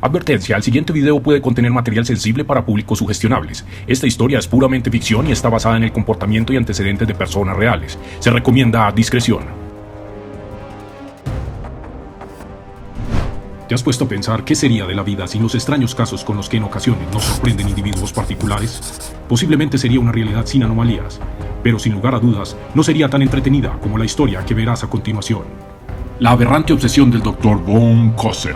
Advertencia, el siguiente video puede contener material sensible para públicos sugestionables. Esta historia es puramente ficción y está basada en el comportamiento y antecedentes de personas reales. Se recomienda discreción. ¿Te has puesto a pensar qué sería de la vida sin los extraños casos con los que en ocasiones nos sorprenden individuos particulares? Posiblemente sería una realidad sin anomalías, pero sin lugar a dudas no sería tan entretenida como la historia que verás a continuación. La aberrante obsesión del Dr. von Cosel.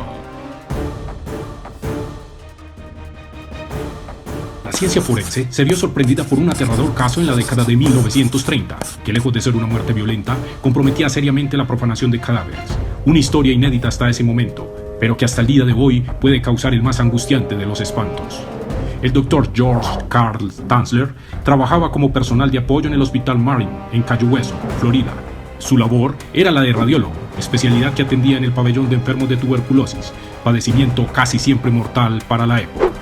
La ciencia forense se vio sorprendida por un aterrador caso en la década de 1930, que lejos de ser una muerte violenta, comprometía seriamente la profanación de cadáveres. Una historia inédita hasta ese momento, pero que hasta el día de hoy puede causar el más angustiante de los espantos. El Dr. George Carl Tanzler trabajaba como personal de apoyo en el Hospital Marine, en Cayo Hueso, Florida. Su labor era la de radiólogo, especialidad que atendía en el pabellón de enfermos de tuberculosis, padecimiento casi siempre mortal para la época.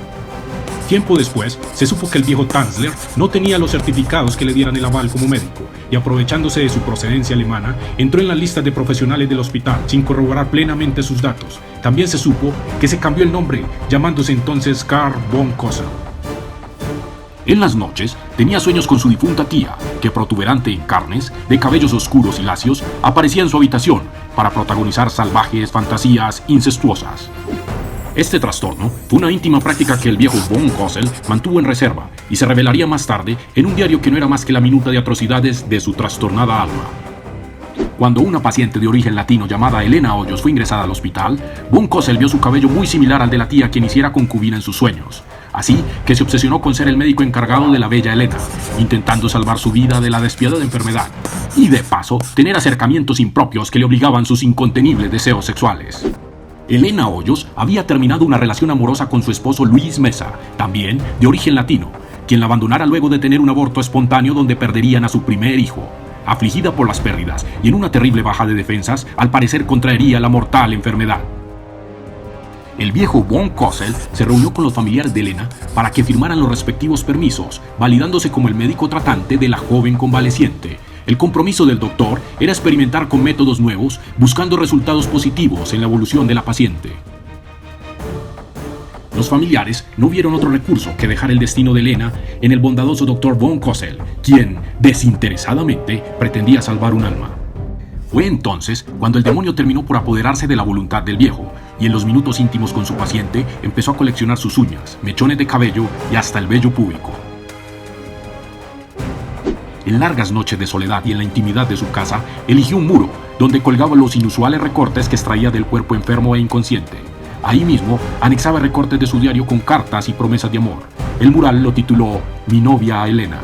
Tiempo después, se supo que el viejo Tanzler no tenía los certificados que le dieran el aval como médico, y aprovechándose de su procedencia alemana, entró en las listas de profesionales del hospital, sin corroborar plenamente sus datos. También se supo que se cambió el nombre, llamándose entonces Karl von Cosel. En las noches, tenía sueños con su difunta tía, que protuberante en carnes, de cabellos oscuros y lacios, aparecía en su habitación para protagonizar salvajes fantasías incestuosas. Este trastorno fue una íntima práctica que el viejo von Cosel mantuvo en reserva y se revelaría más tarde en un diario que no era más que la minuta de atrocidades de su trastornada alma. Cuando una paciente de origen latino llamada Elena Hoyos fue ingresada al hospital, von Cosel vio su cabello muy similar al de la tía quien hiciera concubina en sus sueños. Así que se obsesionó con ser el médico encargado de la bella Elena, intentando salvar su vida de la despiadada enfermedad y de paso tener acercamientos impropios que le obligaban sus incontenibles deseos sexuales. Elena Hoyos había terminado una relación amorosa con su esposo Luis Mesa, también de origen latino, quien la abandonara luego de tener un aborto espontáneo donde perderían a su primer hijo. Afligida por las pérdidas y en una terrible baja de defensas, al parecer contraería la mortal enfermedad. El viejo von Cosel se reunió con los familiares de Elena para que firmaran los respectivos permisos, validándose como el médico tratante de la joven convaleciente. El compromiso del doctor era experimentar con métodos nuevos, buscando resultados positivos en la evolución de la paciente. Los familiares no vieron otro recurso que dejar el destino de Elena en el bondadoso Dr. von Cosel, quien, desinteresadamente, pretendía salvar un alma. Fue entonces cuando el demonio terminó por apoderarse de la voluntad del viejo, y en los minutos íntimos con su paciente empezó a coleccionar sus uñas, mechones de cabello y hasta el vello púbico. En largas noches de soledad y en la intimidad de su casa, eligió un muro donde colgaba los inusuales recortes que extraía del cuerpo enfermo e inconsciente. Ahí mismo anexaba recortes de su diario con cartas y promesas de amor. El mural lo tituló Mi novia Elena.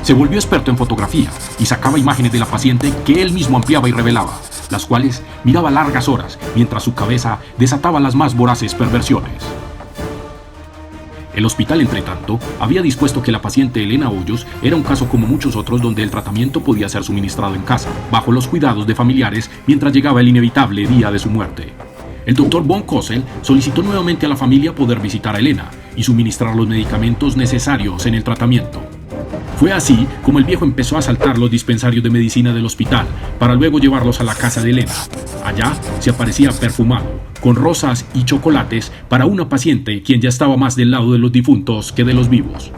Se volvió experto en fotografía y sacaba imágenes de la paciente que él mismo ampliaba y revelaba, las cuales miraba largas horas mientras su cabeza desataba las más voraces perversiones. El hospital, entretanto, había dispuesto que la paciente Elena Hoyos era un caso como muchos otros donde el tratamiento podía ser suministrado en casa, bajo los cuidados de familiares mientras llegaba el inevitable día de su muerte. El Dr. von Cosel solicitó nuevamente a la familia poder visitar a Elena y suministrar los medicamentos necesarios en el tratamiento. Fue así como el viejo empezó a asaltar los dispensarios de medicina del hospital para luego llevarlos a la casa de Elena. Allá se aparecía perfumado, con rosas y chocolates para una paciente quien ya estaba más del lado de los difuntos que de los vivos.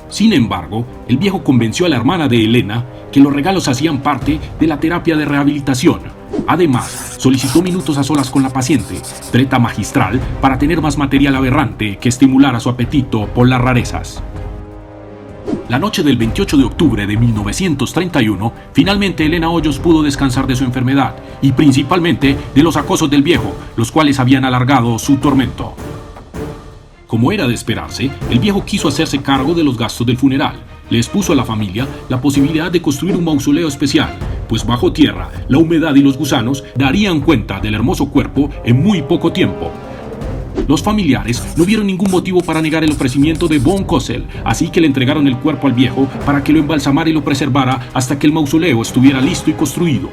Sin embargo, el viejo convenció a la hermana de Elena que los regalos hacían parte de la terapia de rehabilitación. Además, solicitó minutos a solas con la paciente, treta magistral para tener más material aberrante que estimulara su apetito por las rarezas. La noche del 28 de octubre de 1931, finalmente Elena Hoyos pudo descansar de su enfermedad y principalmente de los acosos del viejo, los cuales habían alargado su tormento. Como era de esperarse, el viejo quiso hacerse cargo de los gastos del funeral. Le expuso a la familia la posibilidad de construir un mausoleo especial, pues bajo tierra, la humedad y los gusanos darían cuenta del hermoso cuerpo en muy poco tiempo. Los familiares no vieron ningún motivo para negar el ofrecimiento de von Cosel, así que le entregaron el cuerpo al viejo para que lo embalsamara y lo preservara hasta que el mausoleo estuviera listo y construido.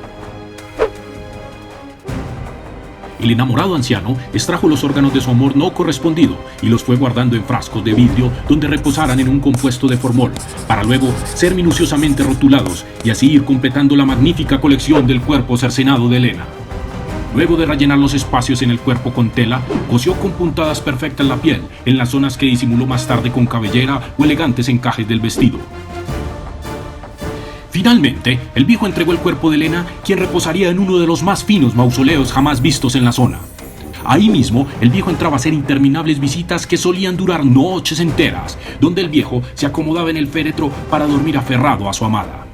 El enamorado anciano extrajo los órganos de su amor no correspondido y los fue guardando en frascos de vidrio donde reposaran en un compuesto de formol, para luego ser minuciosamente rotulados y así ir completando la magnífica colección del cuerpo cercenado de Elena. Luego de rellenar los espacios en el cuerpo con tela, cosió con puntadas perfectas la piel en las zonas que disimuló más tarde con cabellera o elegantes encajes del vestido. Finalmente, el viejo entregó el cuerpo de Elena, quien reposaría en uno de los más finos mausoleos jamás vistos en la zona. Ahí mismo, el viejo entraba a hacer interminables visitas que solían durar noches enteras, donde el viejo se acomodaba en el féretro para dormir aferrado a su amada.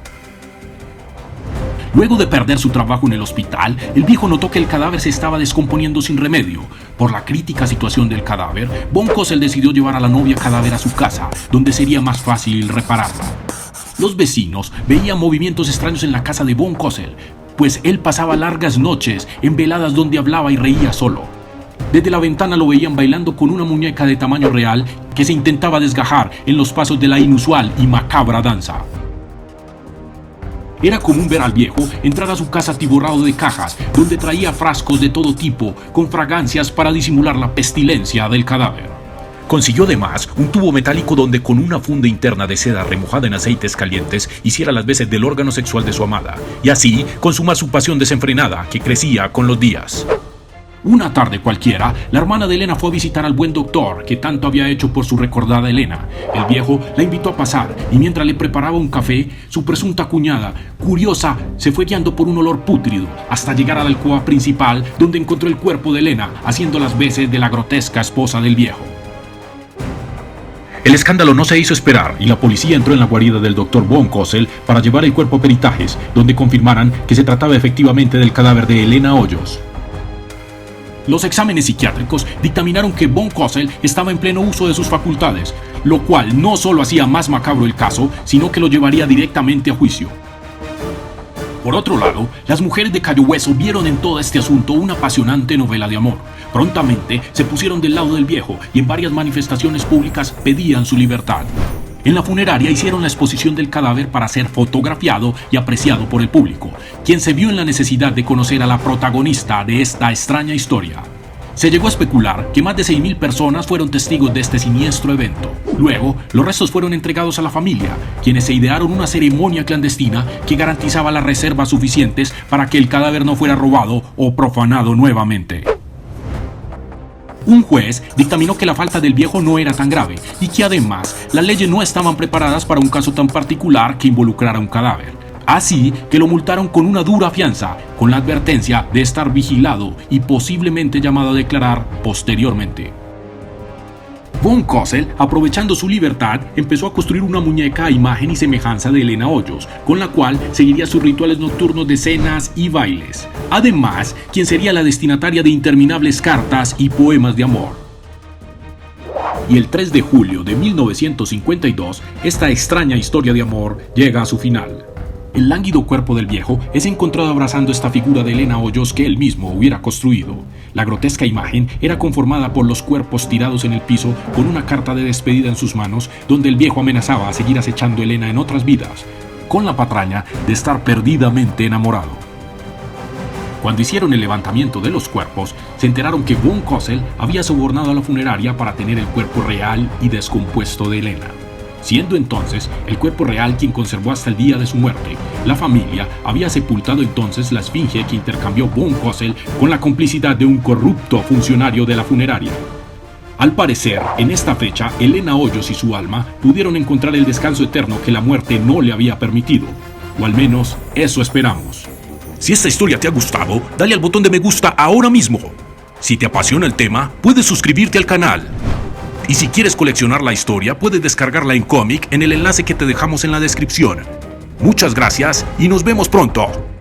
Luego de perder su trabajo en el hospital, el viejo notó que el cadáver se estaba descomponiendo sin remedio. Por la crítica situación del cadáver, von Cosel decidió llevar a la novia cadáver a su casa, donde sería más fácil repararla. Los vecinos veían movimientos extraños en la casa de von Cosel, pues él pasaba largas noches en veladas donde hablaba y reía solo. Desde la ventana lo veían bailando con una muñeca de tamaño real que se intentaba desgajar en los pasos de la inusual y macabra danza. Era común ver al viejo entrar a su casa atiborrado de cajas, donde traía frascos de todo tipo, con fragancias para disimular la pestilencia del cadáver. Consiguió además un tubo metálico donde con una funda interna de seda remojada en aceites calientes hiciera las veces del órgano sexual de su amada, y así consumar su pasión desenfrenada que crecía con los días. Una tarde cualquiera, la hermana de Elena fue a visitar al buen doctor que tanto había hecho por su recordada Elena. El viejo la invitó a pasar y mientras le preparaba un café, su presunta cuñada, curiosa, se fue guiando por un olor pútrido hasta llegar a la alcoba principal donde encontró el cuerpo de Elena haciendo las veces de la grotesca esposa del viejo. El escándalo no se hizo esperar y la policía entró en la guarida del Dr. von Cosel para llevar el cuerpo a peritajes, donde confirmaran que se trataba efectivamente del cadáver de Elena Hoyos. Los exámenes psiquiátricos dictaminaron que von Cosel estaba en pleno uso de sus facultades, lo cual no solo hacía más macabro el caso, sino que lo llevaría directamente a juicio. Por otro lado, las mujeres de Cayo Hueso vieron en todo este asunto una apasionante novela de amor. Prontamente se pusieron del lado del viejo y en varias manifestaciones públicas pedían su libertad. En la funeraria hicieron la exposición del cadáver para ser fotografiado y apreciado por el público, quien se vio en la necesidad de conocer a la protagonista de esta extraña historia. Se llegó a especular que más de 6.000 personas fueron testigos de este siniestro evento. Luego, los restos fueron entregados a la familia, quienes se idearon una ceremonia clandestina que garantizaba las reservas suficientes para que el cadáver no fuera robado o profanado nuevamente. Un juez dictaminó que la falta del viejo no era tan grave y que además las leyes no estaban preparadas para un caso tan particular que involucrara un cadáver. Así que lo multaron con una dura fianza, con la advertencia de estar vigilado y posiblemente llamado a declarar posteriormente. Von Cosel, aprovechando su libertad, empezó a construir una muñeca a imagen y semejanza de Elena Hoyos, con la cual seguiría sus rituales nocturnos de cenas y bailes. Además, quien sería la destinataria de interminables cartas y poemas de amor. Y el 3 de julio de 1952, esta extraña historia de amor llega a su final. El lánguido cuerpo del viejo es encontrado abrazando esta figura de Elena Hoyos que él mismo hubiera construido. La grotesca imagen era conformada por los cuerpos tirados en el piso con una carta de despedida en sus manos, donde el viejo amenazaba a seguir acechando a Elena en otras vidas, con la patraña de estar perdidamente enamorado. Cuando hicieron el levantamiento de los cuerpos, se enteraron que von Cosel había sobornado a la funeraria para tener el cuerpo real y descompuesto de Elena. Siendo entonces el cuerpo real quien conservó hasta el día de su muerte, la familia había sepultado entonces la esfinge que intercambió von Cosel con la complicidad de un corrupto funcionario de la funeraria. Al parecer, en esta fecha, Elena Hoyos y su alma pudieron encontrar el descanso eterno que la muerte no le había permitido. O al menos, eso esperamos. Si esta historia te ha gustado, dale al botón de me gusta ahora mismo. Si te apasiona el tema, puedes suscribirte al canal. Y si quieres coleccionar la historia, puedes descargarla en cómic en el enlace que te dejamos en la descripción. Muchas gracias y nos vemos pronto.